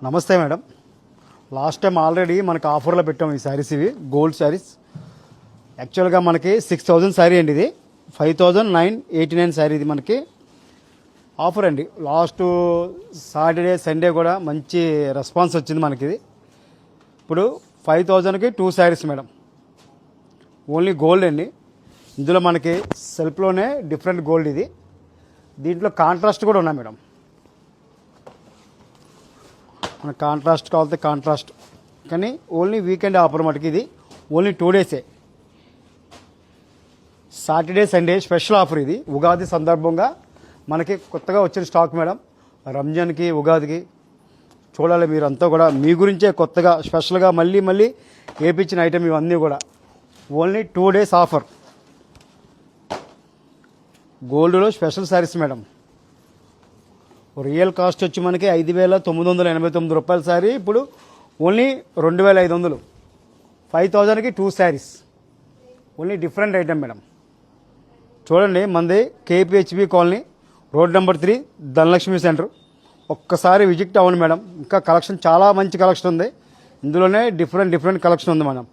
నమస్తే madam. Last time already మనకు ఆఫర్లో పెట్టాం ఈ శారీస్. ఇవి గోల్డ్ శారీస్. యాక్చువల్గా మనకి 6,000 శారీ అండి. ఇది 5,989 శారీ. ఇది మనకి ఆఫర్ అండి. లాస్ట్ సాటర్డే సండే కూడా మంచి రెస్పాన్స్ వచ్చింది మనకి. ఇది ఇప్పుడు 5,000కి 2 శారీస్ మేడం. ఓన్లీ గోల్డ్ అండి. ఇందులో మనకి సెల్ఫ్లోనే డిఫరెంట్ గోల్డ్. ఇది దీంట్లో కాంట్రాస్ట్ కూడా ఉన్నాయి మేడం. మన కాంట్రాస్ట్ కావాలంటే కాంట్రాస్ట్, కానీ ఓన్లీ వీకెండ్ ఆఫర్ మటుకు. ఇది ఓన్లీ 2 డేసే. Saturday Sunday special offer. ఇది ఉగాది సందర్భంగా మనకి కొత్తగా వచ్చిన స్టాక్ మేడం. రంజాన్కి ఉగాదికి చూడాలి మీరు అంతా కూడా. మీ గురించే కొత్తగా స్పెషల్గా మళ్ళీ మళ్ళీ వేపించిన ఐటమ్ ఇవన్నీ కూడా. Only 2 days offer. గోల్డ్లో special saris madam. Real cost వచ్చి మనకి 5,989 రూపాయల శారీ ఇప్పుడు ఓన్లీ 2,500. 5,000కి 2 saris. Only different item madam. చూడండి, మనది KPHB colony, road number 3, Dhanalakshmi centre. ఒక్కసారి విజిట్ అవ్వండి మేడం. ఇంకా కలెక్షన్ చాలా మంచి కలెక్షన్ ఉంది. ఇందులోనే డిఫరెంట్ కలెక్షన్ ఉంది మేడం.